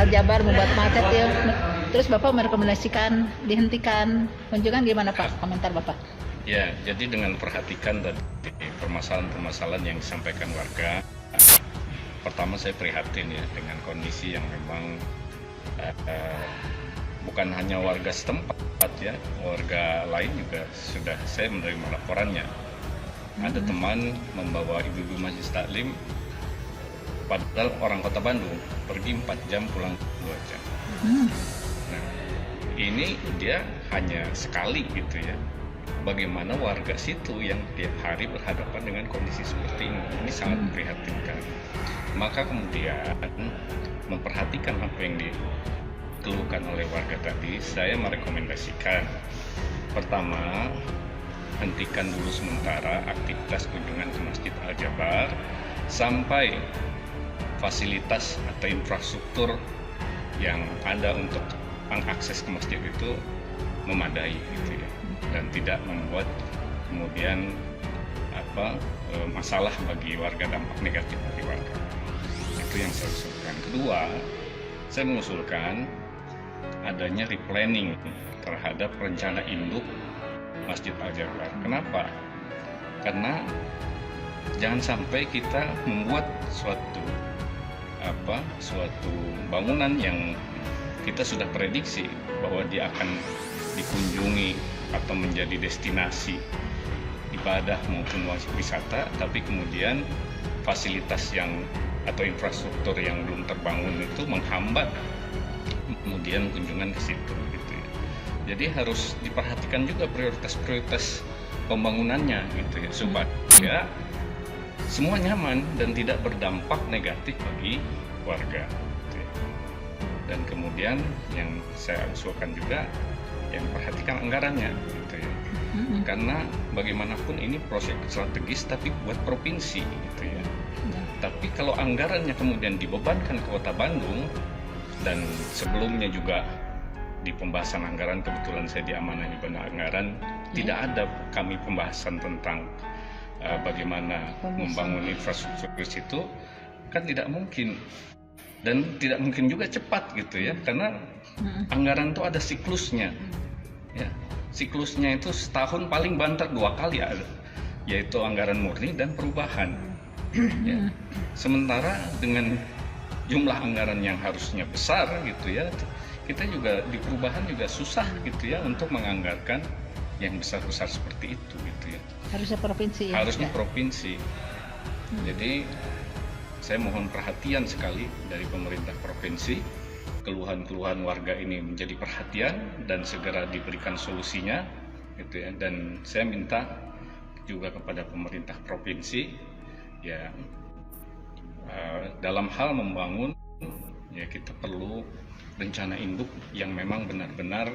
Aljabar membuat macet ya. Terus Bapak merekomendasikan dihentikan kunjungan, gimana Pak? Komentar Bapak? Ya, jadi dengan perhatikan dari permasalahan-permasalahan yang disampaikan warga, pertama saya prihatin ya dengan kondisi yang memang bukan hanya warga setempat ya, warga lain juga sudah saya menerima laporannya. Ada teman membawa ibu-ibu majelis taklim, padahal orang Kota Bandung, pergi 4 jam pulang 2 jam. Nah, ini dia hanya sekali gitu ya. Bagaimana warga situ yang tiap hari berhadapan dengan kondisi seperti ini sangat memprihatinkan. Maka kemudian memperhatikan apa yang dikeluhkan oleh warga tadi, saya merekomendasikan pertama, hentikan dulu sementara aktivitas kunjungan ke Masjid Aljabar sampai fasilitas atau infrastruktur yang ada untuk mengakses ke masjid itu memadai gitu ya, dan tidak membuat kemudian masalah bagi warga, dampak negatif bagi warga. Itu yang saya usulkan. Kedua, saya mengusulkan adanya replanning terhadap rencana induk Masjid Aljabar. Kenapa? Karena jangan sampai kita membuat suatu bangunan yang kita sudah prediksi bahwa dia akan dikunjungi atau menjadi destinasi ibadah maupun wisata, tapi kemudian fasilitas atau infrastruktur yang belum terbangun itu menghambat kemudian kunjungan ke situ gitu ya. Jadi harus diperhatikan juga prioritas-prioritas pembangunannya gitu ya, supaya semua nyaman dan tidak berdampak negatif bagi warga gitu ya. Dan kemudian yang saya usulkan juga yang perhatikan anggarannya gitu ya. Karena bagaimanapun ini proyek strategis tapi buat provinsi gitu ya. Tapi kalau anggarannya kemudian dibebankan ke Kota Bandung, dan sebelumnya juga di pembahasan anggaran, kebetulan saya diamanahi benar anggaran, tidak ada kami pembahasan tentang bagaimana membangun infrastruktur di situ, kan tidak mungkin, dan tidak mungkin juga cepat gitu ya, karena anggaran itu ada siklusnya ya. Siklusnya itu setahun paling banter 2 kali ada, yaitu anggaran murni dan perubahan ya. Sementara dengan jumlah anggaran yang harusnya besar gitu ya, kita juga di perubahan juga susah gitu ya untuk menganggarkan yang besar-besar seperti itu gitu ya. Harusnya provinsi ya? Harusnya provinsi. Jadi saya mohon perhatian sekali dari pemerintah provinsi, keluhan-keluhan warga ini menjadi perhatian dan segera diberikan solusinya gitu ya. Dan saya minta juga kepada pemerintah provinsi ya, dalam hal membangun ya, kita perlu rencana induk yang memang benar-benar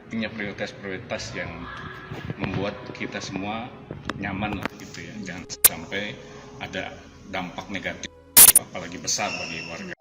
punya prioritas-prioritas yang membuat kita semua nyaman lah gitu ya. Jangan sampai ada dampak negatif apalagi besar bagi warga.